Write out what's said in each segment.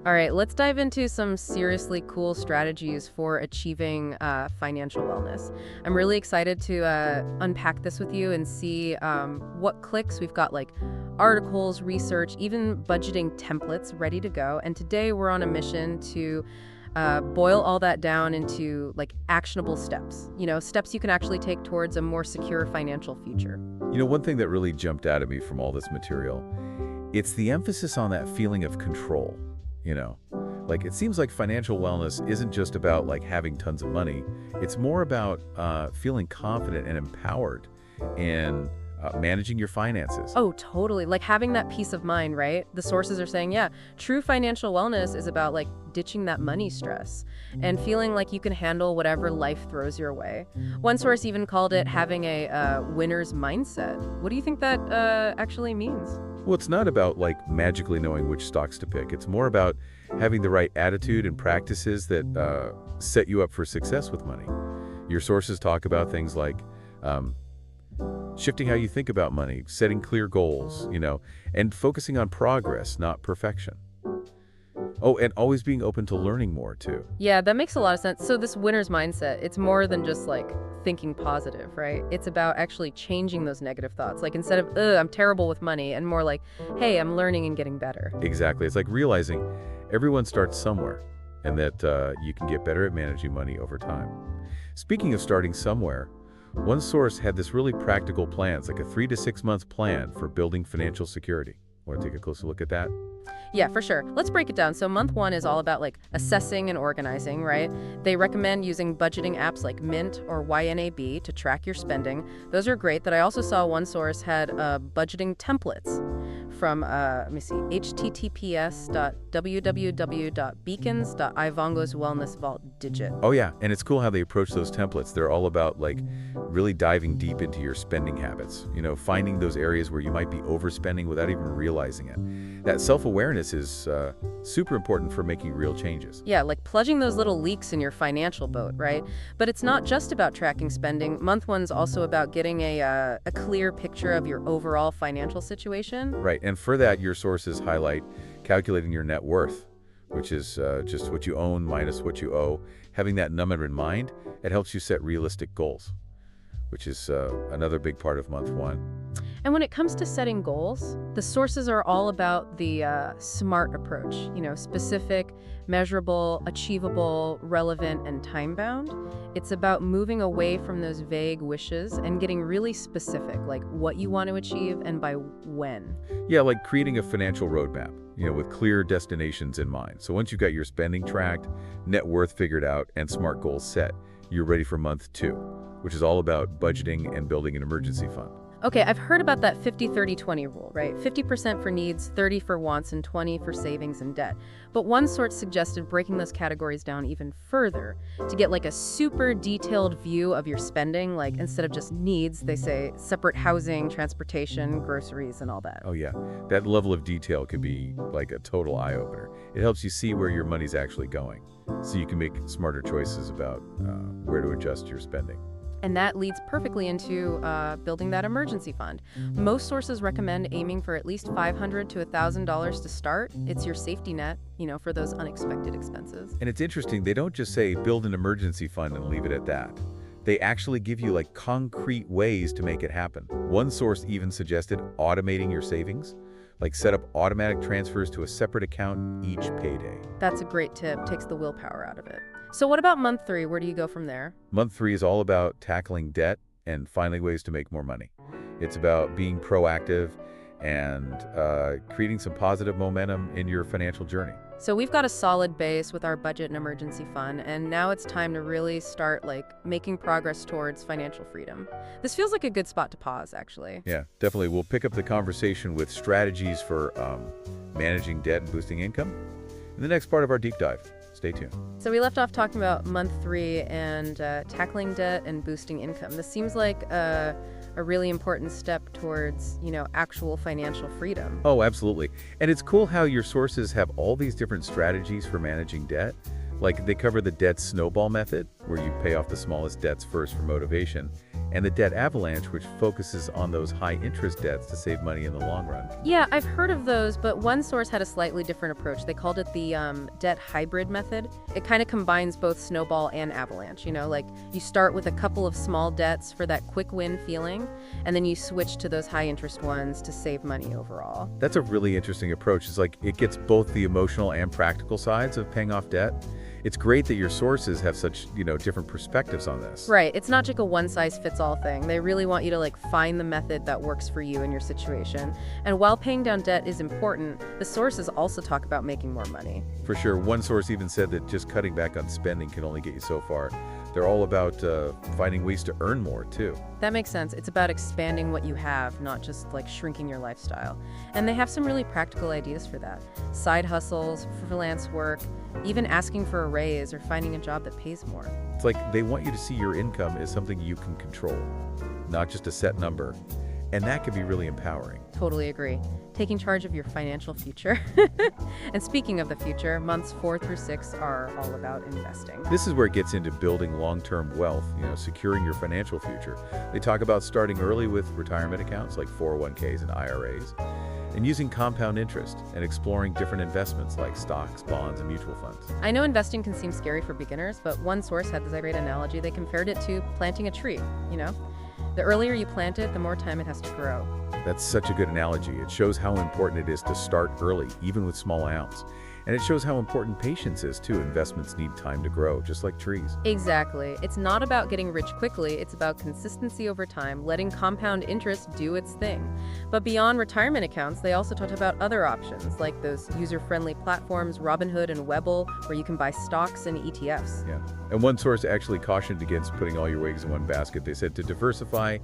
All right, let's dive into some seriously cool strategies for achieving financial wellness. I'm really excited to unpack this with you and see what clicks. We've got like articles, research, even budgeting templates ready to go. And today we're on a mission to boil all that down into like actionable steps, steps you can actually take towards a more secure financial future. One thing that really jumped out at me from all this material, it's the emphasis on that feeling of control, you know? Like, it seems like financial wellness isn't just about, like, having tons of money. It's more about feeling confident and empowered in managing your finances. Oh, totally. Like having that peace of mind, right? The sources are saying, yeah, true financial wellness is about like ditching that money stress and feeling like you can handle whatever life throws your way. One source even called it having a winner's mindset. What do you think that actually means? Well, it's not about, like, magically knowing which stocks to pick. It's more about having the right attitude and practices that set you up for success with money. Your sources talk about things like shifting how you think about money, setting clear goals, and focusing on progress, not perfection. Oh, and always being open to learning more, too. Yeah, that makes a lot of sense. So this winner's mindset, it's more than just like thinking positive, right? It's about actually changing those negative thoughts. Like instead of, ugh, I'm terrible with money, and more like, hey, I'm learning and getting better. Exactly. It's like realizing everyone starts somewhere and that you can get better at managing money over time. Speaking of starting somewhere, one source had this really practical plan. It's like a 3 to 6 month plan for building financial security. Want to take a closer look at that? Yeah, for sure. Let's break it down. So month one is all about like assessing and organizing, right? They recommend using budgeting apps like Mint or YNAB to track your spending. Those are great. That I also saw one source had budgeting templates from, let me see, https://www.beacons.ivongo's Wellness Vault Digit. Oh yeah, and it's cool how they approach those templates. They're all about like really diving deep into your spending habits, finding those areas where you might be overspending without even realizing it. That self-awareness is super important for making real changes. Yeah, like plunging those little leaks in your financial boat, right? But it's not just about tracking spending. Month one's also about getting a clear picture of your overall financial situation. Right, and for that, your sources highlight calculating your net worth, which is just what you own minus what you owe. Having that number in mind, it helps you set realistic goals, which is another big part of month one. And when it comes to setting goals, the sources are all about the SMART approach, specific, measurable, achievable, relevant, and time-bound. It's about moving away from those vague wishes and getting really specific, like what you want to achieve and by when. Yeah, like creating a financial roadmap, with clear destinations in mind. So once you've got your spending tracked, net worth figured out, and SMART goals set, you're ready for month two, which is all about budgeting and building an emergency fund. Okay, I've heard about that 50-30-20 rule, right? 50% for needs, 30 for wants, and 20 for savings and debt. But one source suggested breaking those categories down even further to get like a super detailed view of your spending. Like instead of just needs, they say separate housing, transportation, groceries, and all that. Oh yeah, that level of detail could be like a total eye-opener. It helps you see where your money's actually going, so you can make smarter choices about where to adjust your spending. And that leads perfectly into building that emergency fund. Most sources recommend aiming for at least $500 to $1,000 to start. It's your safety net, for those unexpected expenses. And it's interesting, they don't just say build an emergency fund and leave it at that. They actually give you like concrete ways to make it happen. One source even suggested automating your savings, like set up automatic transfers to a separate account each payday. That's a great tip, takes the willpower out of it. So what about month three? Where do you go from there? Month three is all about tackling debt and finding ways to make more money. It's about being proactive and creating some positive momentum in your financial journey. So we've got a solid base with our budget and emergency fund, and now it's time to really start making progress towards financial freedom. This feels like a good spot to pause, actually. Yeah, definitely. We'll pick up the conversation with strategies for managing debt and boosting income in the next part of our deep dive. Stay tuned. So we left off talking about month three and tackling debt and boosting income. This seems like a really important step towards, actual financial freedom. Oh, absolutely. And it's cool how your sources have all these different strategies for managing debt. Like they cover the debt snowball method, where you pay off the smallest debts first for motivation, and the debt avalanche, which focuses on those high-interest debts to save money in the long run. Yeah, I've heard of those, but one source had a slightly different approach. They called it the debt hybrid method. It kind of combines both snowball and avalanche, like you start with a couple of small debts for that quick win feeling, and then you switch to those high-interest ones to save money overall. That's a really interesting approach. It's like it gets both the emotional and practical sides of paying off debt. It's great that your sources have such, different perspectives on this. Right, it's not just a one-size-fits-all thing. They really want you to find the method that works for you and your situation. And while paying down debt is important, the sources also talk about making more money. For sure. One source even said that just cutting back on spending can only get you so far. They're all about finding ways to earn more, too. That makes sense. It's about expanding what you have, not just shrinking your lifestyle. And they have some really practical ideas for that. Side hustles, freelance work, even asking for a raise or finding a job that pays more. It's like they want you to see your income as something you can control, not just a set number. And that can be really empowering. Totally agree. Taking charge of your financial future. And speaking of the future, months 4 through 6 are all about investing. This is where it gets into building long-term wealth, securing your financial future. They talk about starting early with retirement accounts like 401ks and IRAs, and using compound interest and exploring different investments like stocks, bonds, and mutual funds. I know investing can seem scary for beginners, but one source had this great analogy. They compared it to planting a tree, The earlier you plant it, the more time it has to grow. That's such a good analogy. It shows how important it is to start early, even with small amounts. And it shows how important patience is, too. Investments need time to grow, just like trees. Exactly. It's not about getting rich quickly. It's about consistency over time, letting compound interest do its thing. But beyond retirement accounts, they also talked about other options, like those user-friendly platforms, Robinhood and Webull, where you can buy stocks and ETFs. Yeah. And one source actually cautioned against putting all your eggs in one basket. They said to diversify,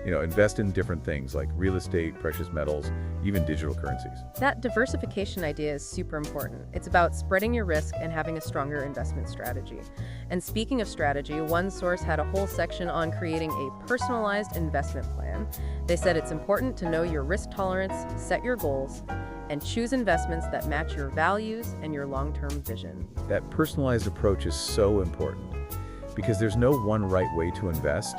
invest in different things like real estate, precious metals, even digital currencies. That diversification idea is super important. It's about spreading your risk and having a stronger investment strategy. And speaking of strategy, one source had a whole section on creating a personalized investment plan. They said it's important to know your risk tolerance, set your goals, and choose investments that match your values and your long-term vision. That personalized approach is so important because there's no one right way to invest.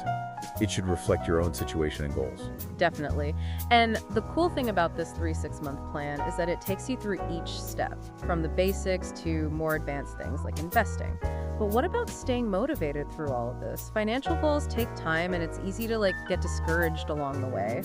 It should reflect your own situation and goals. Definitely. And the cool thing about this 3-6-month plan is that it takes you through each step, from the basics to more advanced things like investing. But what about staying motivated through all of this? Financial goals take time, and it's easy to get discouraged along the way.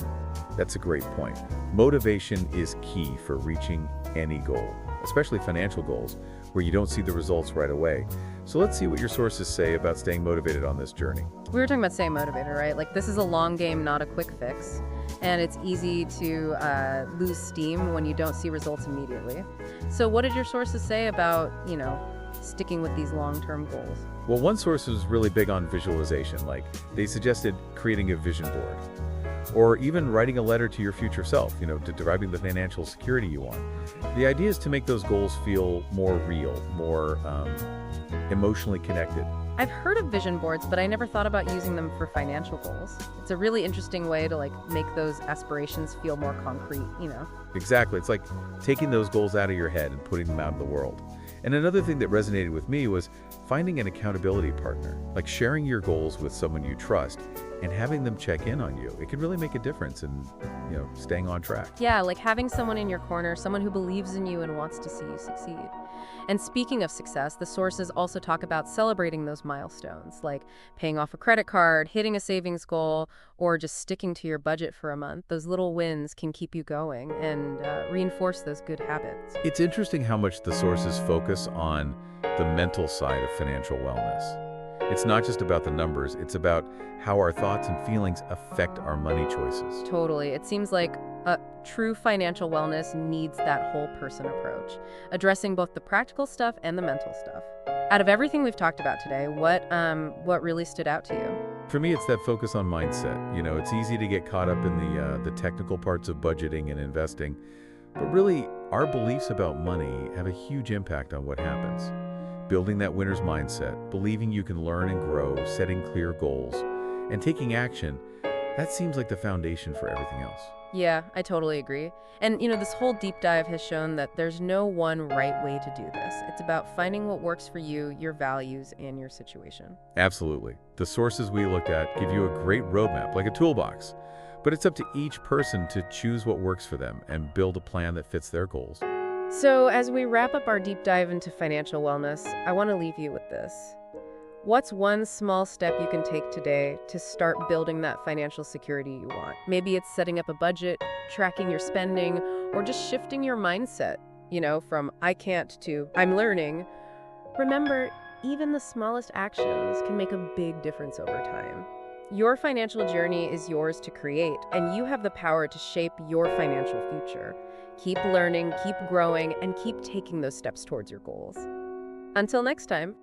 That's a great point. Motivation is key for reaching any goal, especially financial goals, where you don't see the results right away. So let's see what your sources say about staying motivated on this journey. We were talking about staying motivated, right? This is a long game, not a quick fix. And it's easy to lose steam when you don't see results immediately. So what did your sources say about, sticking with these long-term goals? Well, one source was really big on visualization. They suggested creating a vision board, or even writing a letter to your future self, describing the financial security you want. The idea is to make those goals feel more real, more emotionally connected. I've heard of vision boards, but I never thought about using them for financial goals. It's a really interesting way to make those aspirations feel more concrete, Exactly. It's like taking those goals out of your head and putting them out in the world. And another thing that resonated with me was finding an accountability partner, like sharing your goals with someone you trust and having them check in on you. It can really make a difference in, staying on track. Yeah, like having someone in your corner, someone who believes in you and wants to see you succeed. And speaking of success, the sources also talk about celebrating those milestones, like paying off a credit card, hitting a savings goal, or just sticking to your budget for a month. Those little wins can keep you going and reinforce those good habits. It's interesting how much the sources focus on the mental side of financial wellness. It's not just about the numbers, it's about how our thoughts and feelings affect our money choices. Totally. It seems like true financial wellness needs that whole person approach, addressing both the practical stuff and the mental stuff. Out of everything we've talked about today, what really stood out to you? For me, it's that focus on mindset. It's easy to get caught up in the technical parts of budgeting and investing, but really, our beliefs about money have a huge impact on what happens. Building that winner's mindset, believing you can learn and grow, setting clear goals, and taking action, that seems like the foundation for everything else. Yeah, I totally agree. And, this whole deep dive has shown that there's no one right way to do this. It's about finding what works for you, your values, and your situation. Absolutely. The sources we looked at give you a great roadmap, like a toolbox. But it's up to each person to choose what works for them and build a plan that fits their goals. So, as we wrap up our deep dive into financial wellness, I want to leave you with this. What's one small step you can take today to start building that financial security you want? Maybe it's setting up a budget, tracking your spending, or just shifting your mindset, from I can't to I'm learning. Remember, even the smallest actions can make a big difference over time. Your financial journey is yours to create, and you have the power to shape your financial future. Keep learning, keep growing, and keep taking those steps towards your goals. Until next time.